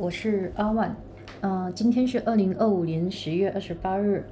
我是阿万，今天是2025年10月28日，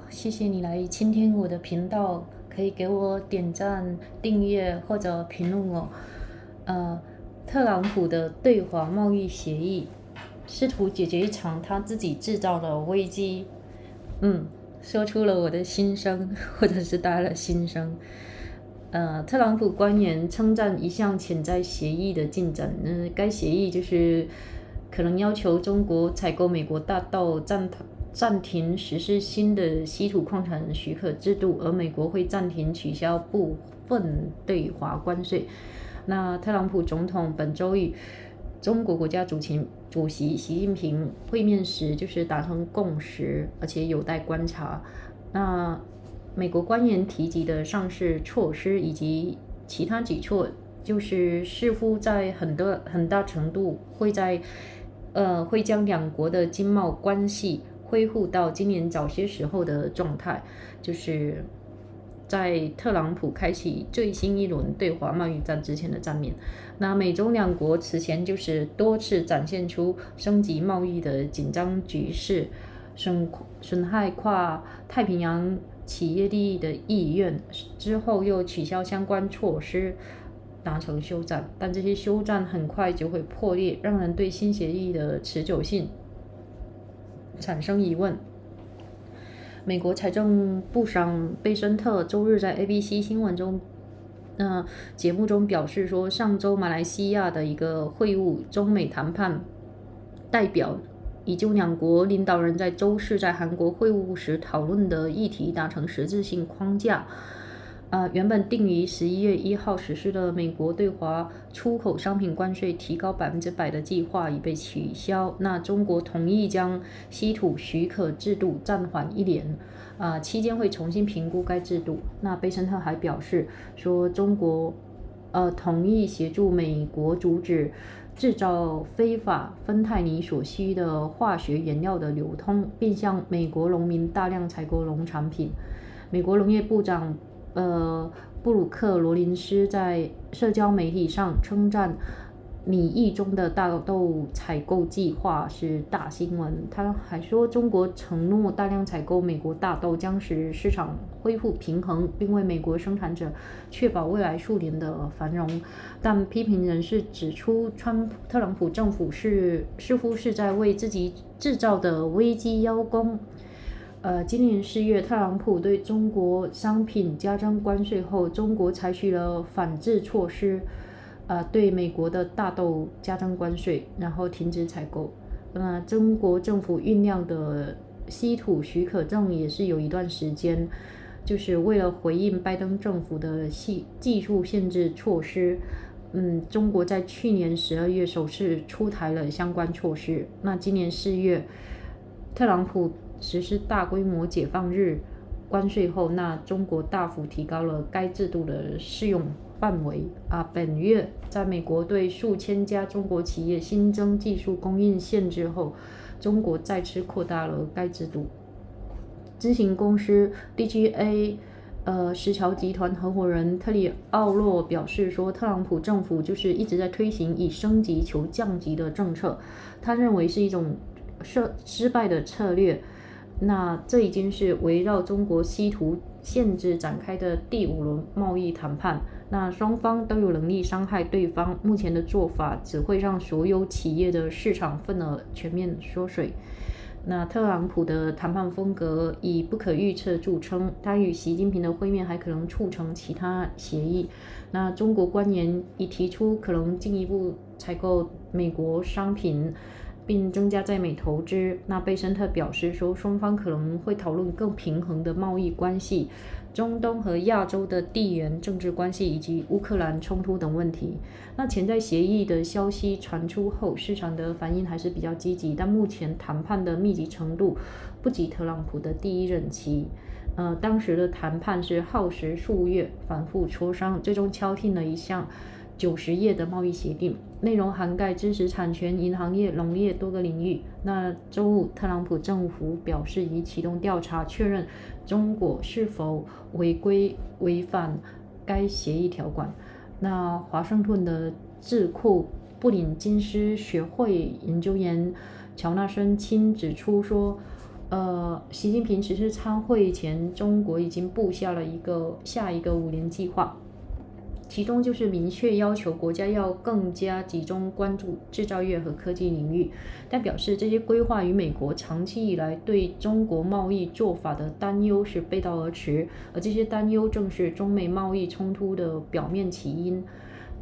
谢谢你来倾听我的频道，可以给我点赞、订阅或者评论哦。特朗普的对华贸易协议试图解决一场他自己制造的危机，说出了我的心声，或者是大家的心声。特朗普官员称赞一项潜在协议的进展，该协议就是可能要求中国采购美国大豆，暂停实施新的稀土矿产许可制度，而美国会暂停取消部分对华关税。那特朗普总统本周与中国国家主席习近平会面时，就是达成共识，而且有待观察。那美国官员提及的上市措施以及其他举措，就是似乎在很大程度会将两国的经贸关系恢复到今年早些时候的状态，就是在特朗普开启最新一轮对华贸易战之前的战面。那美中两国此前就是多次展现出升级贸易的紧张局势，损害跨太平洋企业利益的意愿，之后又取消相关措施，达成休战，但这些休战很快就会破裂，让人对新协议的持久性产生疑问。美国财政部长贝森特周日在 ABC 新闻节目中表示说，上周马来西亚的一个会晤，中美谈判代表已就两国领导人在周四在韩国会晤时讨论的议题达成实质性框架。原本定于11月1号实施的美国对华出口商品关税提高100%的计划已被取消。那中国同意将稀土许可制度暂缓1年，期间会重新评估该制度。那贝森特还表示说，中国同意协助美国阻止制造非法芬太尼所需的化学原料的流通，并向美国农民大量采购农产品。美国农业部长布鲁克·罗林斯在社交媒体上称赞拟议中的大豆采购计划是大新闻。他还说，中国承诺大量采购美国大豆将使市场恢复平衡，并为美国生产者确保未来数年的繁荣。但批评人士指出，特朗普政府似乎是在为自己制造的危机邀功。今年4月，特朗普对中国商品加征关税后，中国采取了反制措施，对美国的大豆加征关税，然后停止采购。中国政府酝酿的稀土许可证也是有一段时间，就是为了回应拜登政府的技术限制措施。中国在去年12月首次出台了相关措施。那今年4月，特朗普实施大规模解放日关税后，那中国大幅提高了该制度的适用范围。本月在美国对数千家中国企业新增技术供应限制后，中国再次扩大了该制度。咨询公司 DGA 石桥集团合伙人特里奥洛表示说，特朗普政府就是一直在推行以升级求降级的政策，他认为是一种失败的策略。那这已经是围绕中国稀土限制展开的第5轮贸易谈判，那双方都有能力伤害对方。目前的做法只会让所有企业的市场份额全面缩水。那特朗普的谈判风格以不可预测著称，他与习近平的会面还可能促成其他协议。那中国官员已提出可能进一步采购美国商品，并增加在美投资。那贝森特表示说，双方可能会讨论更平衡的贸易关系、中东和亚洲的地缘政治关系以及乌克兰冲突等问题。那潜在协议的消息传出后，市场的反应还是比较积极，但目前谈判的密集程度不及特朗普的第一任期。当时的谈判是耗时数月，反复磋商，最终敲定了一项90页的贸易协定，内容涵盖知识产权、银行业、农业多个领域。那周五，特朗普政府表示已启动调查，确认中国是否违反该协议条款。那华盛顿的智库布林金斯学会研究员乔纳森钦指出说，习近平此次参会前，中国已经布下了下一个5年计划，其中就是明确要求国家要更加集中关注制造业和科技领域，但表示这些规划与美国长期以来对中国贸易做法的担忧是背道而驰，而这些担忧正是中美贸易冲突的表面起因。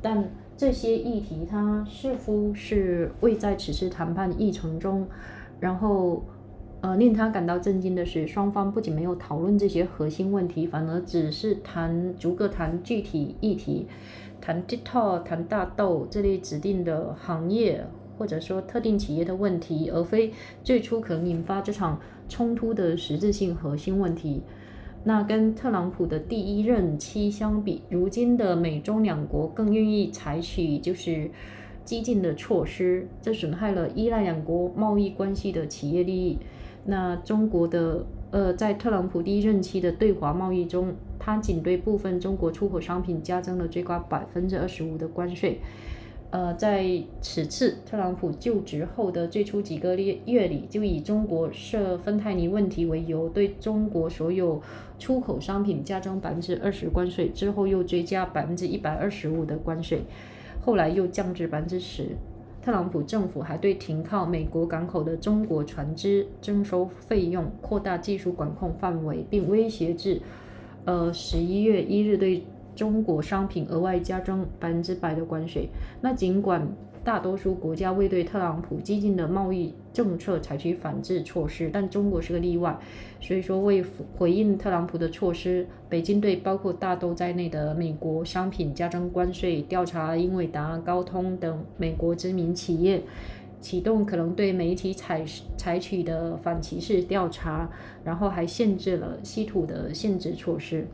但这些议题它似乎是未在此次谈判议程中，然后令他感到震惊的是，双方不仅没有讨论这些核心问题，反而只是逐个谈具体议题，谈 TikTok、谈大豆这类指定的行业或者说特定企业的问题，而非最初可能引发这场冲突的实质性核心问题。那跟特朗普的第一任期相比，如今的美中两国更愿意采取就是激进的措施，这损害了依赖两国贸易关系的企业利益。那中国的在特朗普第一任期的对华贸易中，他仅对部分中国出口商品加征了最高25%的关税。在此次特朗普就职后的最初几个月里，就以中国涉芬太尼问题为由，对中国所有出口商品加征20%关税，之后又追加125%的关税，后来又降至10%。特朗普政府还对停靠美国港口的中国船只征收费用，扩大技术管控范围，并威胁至11月1日对中国商品额外加征100%的关税。那尽管大多数国家未对特朗普激进的贸易政策采取反制措施，但中国是个例外。所以说，为回应特朗普的措施，北京对包括大豆在内的美国商品加征关税，调查英伟达、高通等美国知名企业，启动可能对媒体采取的反歧视调查，然后还限制了稀土的限制措施。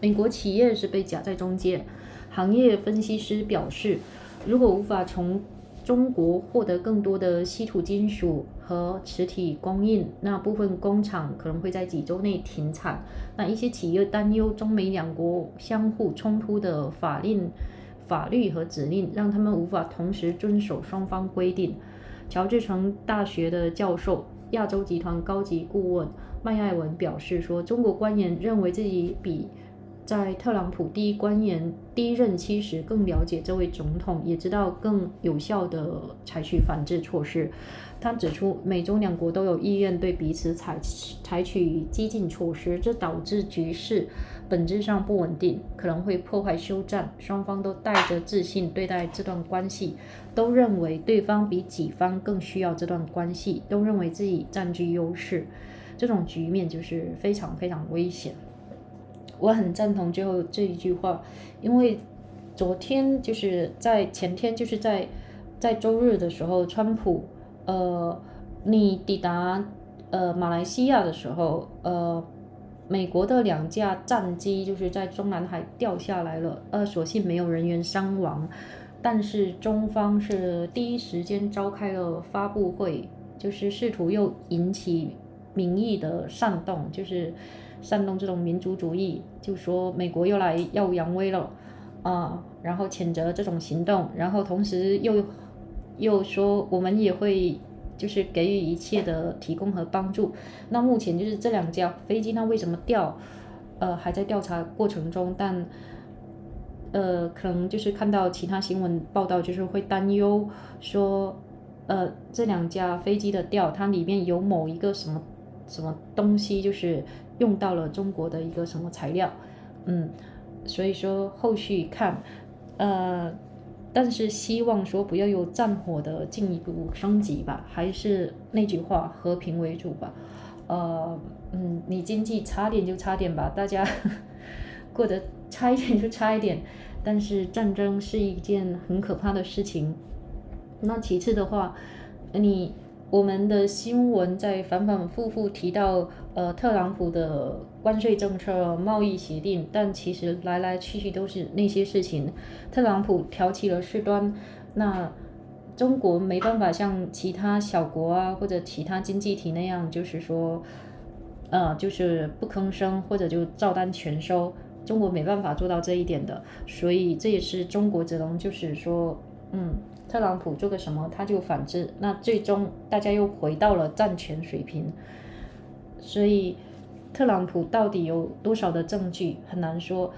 美国企业是被夹在中间。行业分析师表示，如果无法从中国获得更多的稀土金属和磁体供应，那部分工厂可能会在几周内停产。那一些企业担忧中美两国相互冲突的法律和指令，让他们无法同时遵守双方规定。乔治城大学的教授、亚洲集团高级顾问麦艾文表示说，中国官员认为自己比在特朗普第一任期时更了解这位总统，也知道更有效地采取反制措施。他指出，美中两国都有意愿对彼此采取激进措施，这导致局势本质上不稳定，可能会破坏休战。双方都带着自信对待这段关系，都认为对方比己方更需要这段关系，都认为自己占据优势。这种局面就是非常非常危险。我很赞同最后这一句话，因为前天就是在周日的时候，川普你抵达马来西亚的时候，美国的2架战机就是在中南海掉下来了，所幸没有人员伤亡，但是中方是第一时间召开了发布会，就是试图又引起民意的煽动，就是煽动这种民族主义，就说美国又来耀武扬威了然后谴责这种行动，然后同时又说我们也会就是给予一切的提供和帮助。那目前就是这2架飞机它为什么掉，还在调查过程中，但可能就是看到其他新闻报道，就是会担忧说这2架飞机的掉，它里面有某一个什么东西，就是用到了中国的一个什么材料，所以说后续看，但是希望说不要有战火的进一步升级吧，还是那句话，和平为主吧。你经济差点就差点吧，大家过得差一点就差一点，但是战争是一件很可怕的事情。那其次的话，我们的新闻在反反复复提到特朗普的关税政策、贸易协定，但其实来来去去都是那些事情。特朗普挑起了事端，那中国没办法像其他小国或者其他经济体那样，就是说就是不吭声或者就照单全收，中国没办法做到这一点的，所以这也是中国只能就是说特朗普做个什么他就反制，那最终大家又回到了战前水平。所以特朗普到底有多少的证据很难说，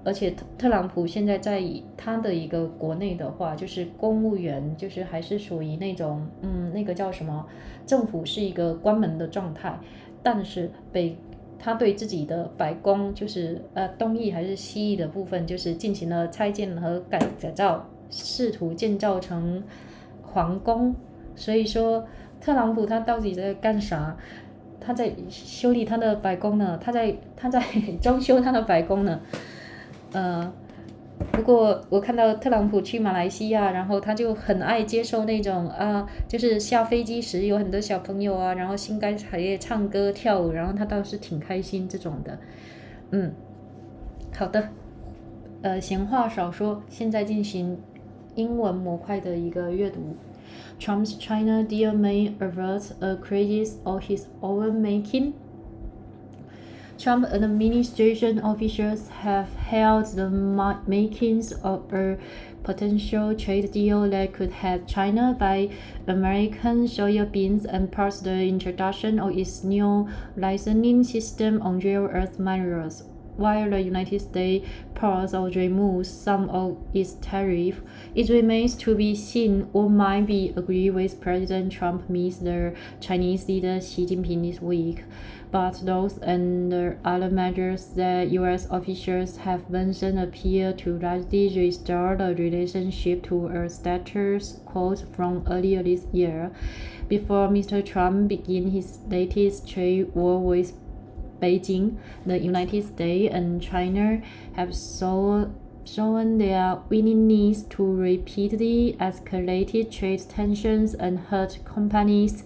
而且特朗普现在在他的一个国内的话，就是公务员就是还是属于那种那个叫什么，政府是一个关门的状态，但是他对自己的白宫就是东翼还是西翼的部分就是进行了拆建和改造，试图建造成皇宫。所以说特朗普他到底在干啥？他在修理他的白宫呢，他在装修他的白宫呢。不过我看到特朗普去马来西亚，然后他就很爱接受那种就是下飞机时有很多小朋友然后兴高采烈唱歌跳舞，然后他倒是挺开心这种的。好的，闲话少说，现在进行英文模块的一个阅读。Trump's China Deal May Avert a crisis of his own making. Trump administration officials have hailed the makings of a potential trade deal that could help China buy American soybeans and pass the introduction of its new licensing system on rare earth minerals. While the United States paused or removed some of its tariff, it remains to be seen what might be agreed with President Trump meets the Chinese leader Xi Jinping this week. But those and the other measures that U.S. officials have mentioned appear to largely restore the relationship to a status quo from earlier this year, before Mr. Trump began his latest trade war with Beijing. The United States and China have shown their willingness to repeatedly escalate trade tensions and hurt companies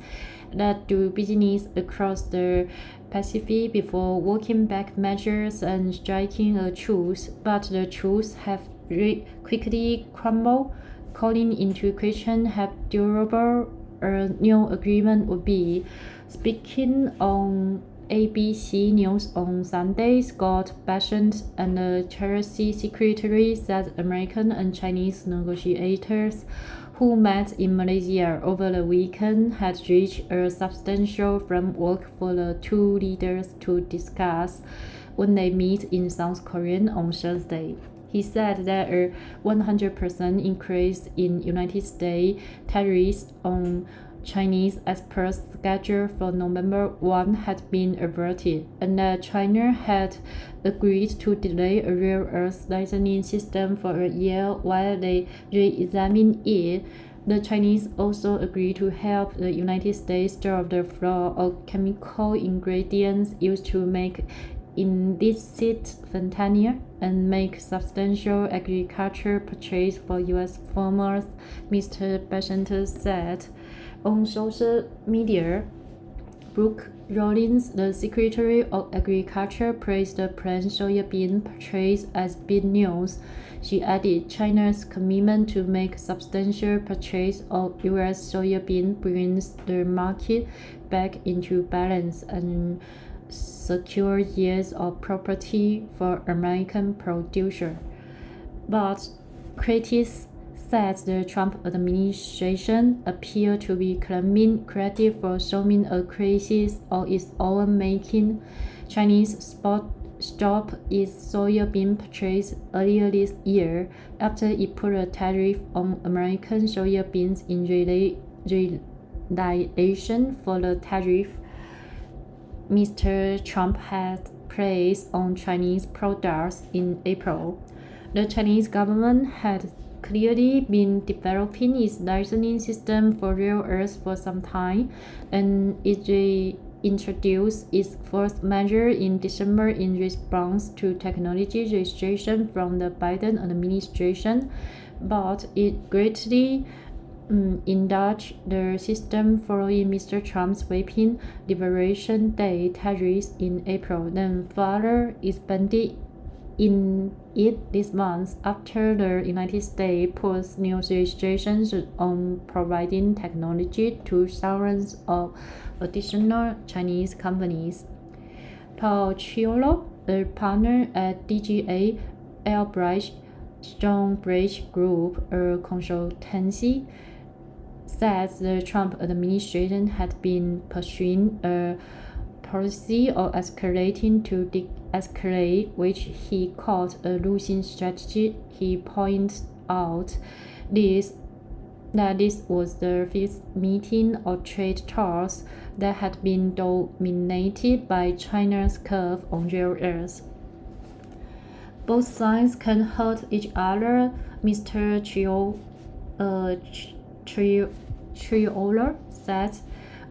that do business across the Pacific before walking back measures and striking a truce, but the truce have quickly crumbled, calling into question how durable a new agreement would be. Speaking on ABC News on Sunday, Scott Bessent, and the Treasury Secretary said American and Chinese negotiators who met in Malaysia over the weekend had reached a substantial framework for the two leaders to discuss when they meet in South Korea on Thursday. He said that a 100% increase in United States tariffs on Chinese exports scheduled for November 1 had been averted, and that China had agreed to delay a rare earth licensing system for a year while they re-examine it. The Chinese also agreed to help the United States store the flow of chemical ingredients used to make illicit fentanyl and make substantial agricultural purchases for U.S. farmers, Mr. Bessent said. On social media, Brooke Rollins, the Secretary of Agriculture, praised the planned soybean purchase as big news. She added, China's commitment to make substantial purchase of U.S. soybean brings the market back into balance and secure years of property for American producers. But critics said the Trump administration appeared to be claiming credit for solving a crisis of its own making. Chinese stopped its soybean purchase earlier this year after it put a tariff on American soybeans in retaliation for the tariff Mr. Trump had placed on Chinese products in April. The Chinese government had clearly been developing its licensing system for rare earths for some time, and it introduced its first measure in December in response to technology restriction from the Biden administration, but it greatly enlarged the system following Mr. Trump's Weapon Liberation Day tariffs in April, then further expanded in it this month after the United States put new restrictions on providing technology to thousands of additional Chinese companies. Paul Ciolo, a partner at DGA Albright, Stonebridge Group, a consultancy, said the Trump administration had been pursuing a policy of escalating to de-escalate, which he called a losing strategy. He pointed out that this was the fifth meeting of trade talks that had been dominated by China's curve on rare earths. Both sides can hurt each other, Mr. Triola said.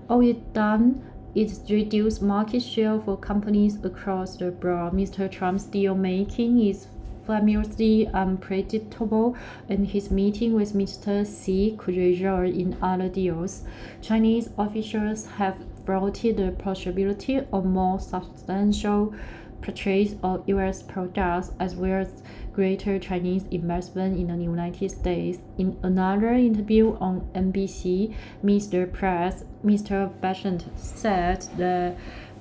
All it done is reduce market share for companies across the board. Mr. Trump's deal-making is famously unpredictable, and his meeting with Mr. Xi could result in other deals. Chinese officials have floated the possibility of more substantial purchase of U.S. products as well as greater Chinese investment in the United States. In another interview on NBC, Mr. Besant said the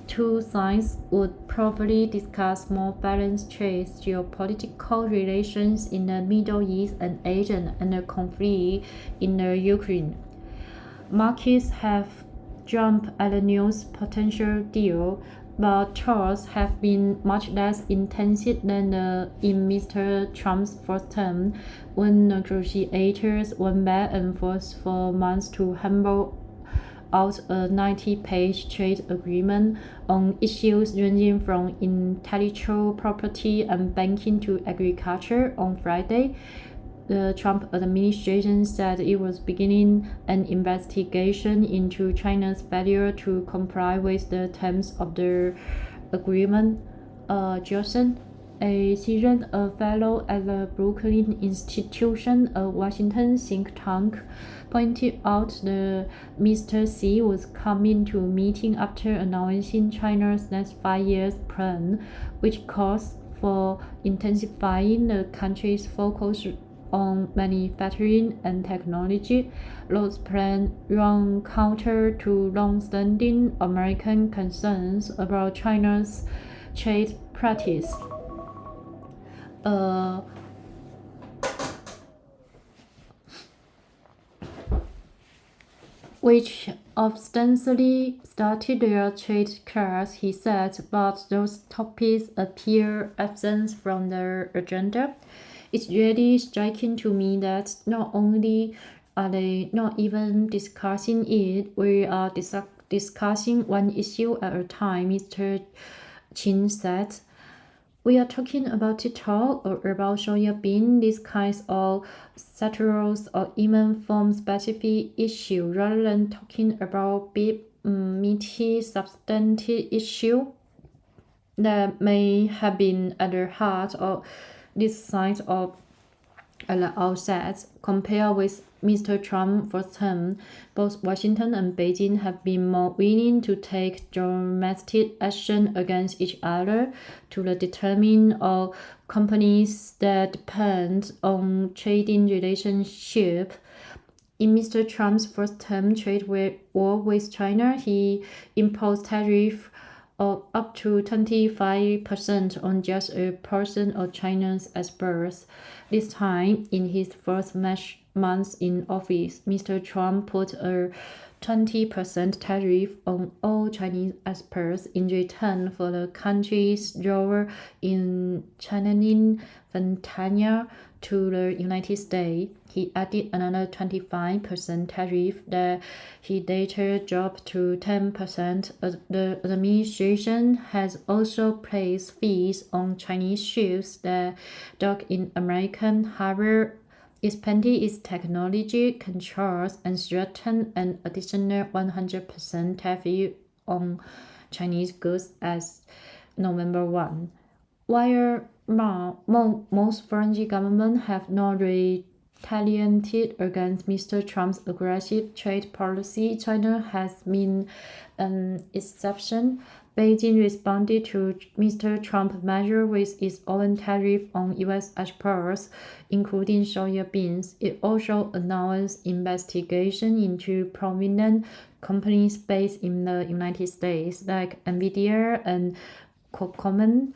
two sides would probably discuss more balanced trade, geopolitical relations in the Middle East and Asia, and the conflict in the Ukraine. Markets have jumped at the news potential deal, but talks have been much less intensive than in Mr. Trump's first term, when negotiators went back and forth for months to hammer out a 90-page trade agreement on issues ranging from intellectual property and banking to agriculture. On Friday, the Trump administration said it was beginning an investigation into China's failure to comply with the terms of the agreement. Johnson, a seasoned fellow at the Brooklyn Institution, a Washington think tank, pointed out that Mr. Xi was coming to a meeting after announcing China's next 5 years plan, which calls for intensifying the country's focus on manufacturing and technology. Those plans run counter to long-standing American concerns about China's trade practice. Which ostensibly started their trade class, he said, but those topics appear absent from their agenda. It's really striking to me that not only are they not even discussing it, we are discussing one issue at a time, Mr. Chin said. We are talking about TikTok or about soybean, these kinds of sectorals or even form-specific issue, rather than talking about big, meaty, substantive issue that may have been at the heart of this side of at the outset. Compared with Mr. Trump's first term, both Washington and Beijing have been more willing to take domestic action against each other to the detriment of companies that depend on trading relationship. In Mr. Trump's first term trade war with China, he imposed tariffs of up to 25% on just a portion of China's exports. This time, in his first months in office, Mr. Trump put a 20% tariff on all Chinese exports in return for the country's role in channeling fentanyl to the United States. He added another 25% tariff that he later dropped to 10%. The administration has also placed fees on Chinese ships that dock in American harbor, expanded its technology controls, and threatened an additional 100% tariff on Chinese goods as November 1. While most foreign governments have not retaliated against Mr. Trump's aggressive trade policy, China has been an exception. Beijing responded to Mr. Trump's measure with its own tariff on U.S. exports, including soybeans. It also announced investigation into prominent companies based in the United States, like NVIDIA and Qualcomm.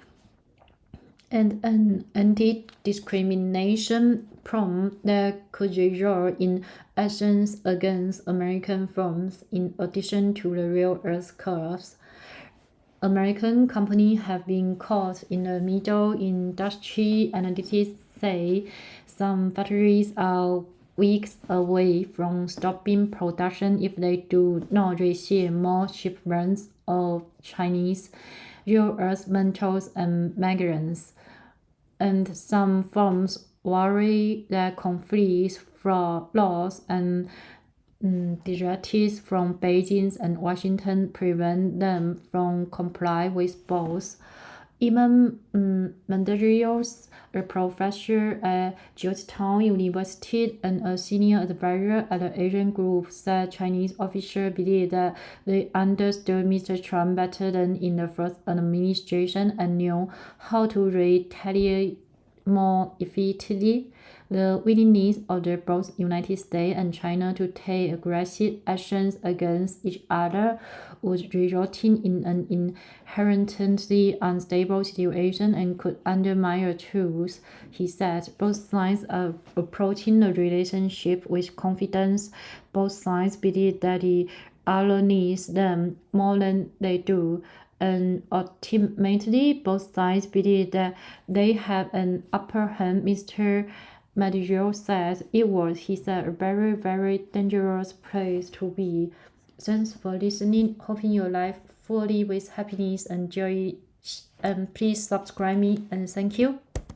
and an anti-discrimination prompt that could result in actions against American firms in addition to the real earth curves. American companies have been caught in the middle. Industry analysts say some factories are weeks away from stopping production if they do not receive more shipments of Chinese rare earth metals and magnets. And some firms worry that conflicts, laws, and directives from Beijing and Washington prevent them from complying with both. Even Mandarios, a professor at Georgetown University and a senior advisor at the Asian Group, said Chinese officials believe that they understood Mr. Trump better than in the first administration and knew how to retaliate more effectively. The willingness of both United States and China to take aggressive actions against each other would result in an inherently unstable situation and could undermine the truth, he said. Both sides are approaching the relationship with confidence. Both sides believe that the other needs them more than they do. And ultimately, both sides believe that they have an upper hand. Mr. Maduro said it was, he said, a very, very dangerous place to be. Thanks for listening. Hoping your life fully with happiness and joy. And please subscribe me and thank you.